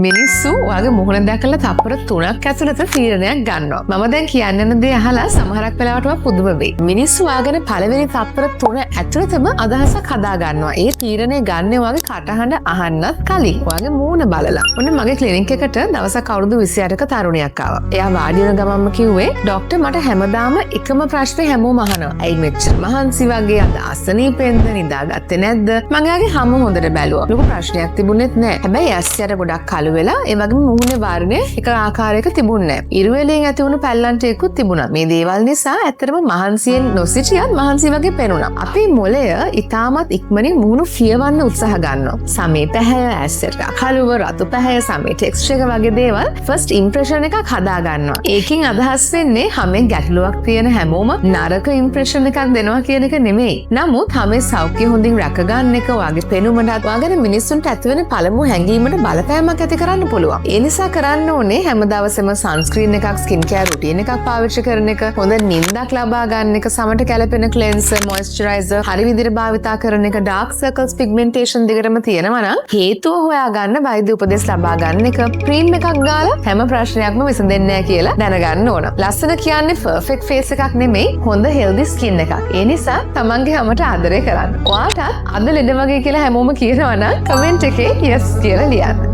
මිනිස්සු ඔයාගේ මුහුණ දැකලා තප්පර 3ක් ඇතුළත තීරණයක් ගන්නවා. මම දැන් කියන්න යන දේ අහලා සමහරක් වෙලාවට පුදුම වෙයි. මිනිස්සු ඔයාගෙන පළවෙනි තප්පර 3 ඇතුළතම අදහසක් හදා ගන්නවා. ඒ තීරණය ගන්න ඔයාගේ කටහඬ අහන්නත් කලින් ඔයාගේ මුහුණ බලලා. ඔන්න මගේ ක්ලිනික් එකට දවසක් අවුරුදු 28ක තරුණියක් ආවා. එයා වාඩි වෙන ගමන්ම කිව්වේ ડોක්ටර් මට හැමදාම එකම ප්‍රශ්නේ හැමෝම අහනවා. ඇයි මෙච්චර මහන්සි වගේ අද අසනීපෙන්ද නිදාගත්තේ නැද්ද? මම එයාගේ හැම හොඳට බැලුවා. ලොකු ප්‍රශ්නයක් තිබුණෙත් නැහැ. හැබැයි ඇස්යට ගොඩක් කළු වෙලා ඒ වගේම මුහුණේ වර්ණය එක ආකාරයක තිබුණේ නැහැ. ඉරුවෙලින් ඇති වුණු පැල්ලන්ට එක්කුත් තිබුණා. මේ දේවල් නිසා ඇත්තටම මහන්සියෙන් නොසිටියත් මහන්සි වගේ පෙනුණා. අපේ මොළය ඉතාමත් ඉක්මනින් මුහුණු පියවන්න උත්සාහ ගන්නවා. සමේ පැහැය, ඇස්යට කළුව, රතු පැහැය, සමේ ටෙක්ස්චර් එක වගේ දේවල් ෆස්ට් ඉම්ප්‍රෙෂන් එකක් හදා ගන්නවා. ඒකෙන් අදහස් වෙන්නේ හැමෙන් ගැටලුවක් තියෙන හැමෝම නරක ඉම්ප්‍රෙෂන් එකක් දෙනවා කියන එක නෙමෙයි. නමුත් හැමේ සෞඛ්‍ය හොඳින් රැකගන්න එක ඔයාගේ පෙනුමටත් ඔයාගේ මිනිස්සුන්ට ඇතිවෙන පළමු හැඟීමට බලපෑමක් ඇති කරන්න පුළුවන්. ඒ නිසා කරන්න ඕනේ හැම දවසෙම සන්ස්ක්‍රීන් එකක්, ස්කින් කෙයාර් රුටීන් එකක් පාවිච්චි කරන එක, හොඳ නිින්දක් ලබා ගන්න එක, සමට කැළපෙන ක්ලෙන්සර්, මොයිස්චරයිසර් හරි විදිහට භාවිතා කරන එක, ඩාර්ක් සර්කල්ස්, පිග්මෙන්ටේෂන් දිගටම තියෙනවා නම් හේතුව හොයාගන්න වෛද්‍ය උපදෙස් ලබා ගන්න එක, ක්‍රීම් එකක් ගාලා හැම ප්‍රශ්නයක්ම විසඳෙන්නේ නැහැ කියලා දැනගන්න ඕන. ලස්සන කියන්නේ පර්ෆෙක්ට් ෆේස් එකක් නෙමෙයි, හොඳ හෙල්දි ස්කින් එකක්. ඒ නිසා තමන්ගේ හැමට ආදරය කරන්න. ඔයාට අද ලෙඩ වගේ කියලා හැමෝම කියනවා නම් කමෙන්ට් එකේ yes කියලා ලියන්න.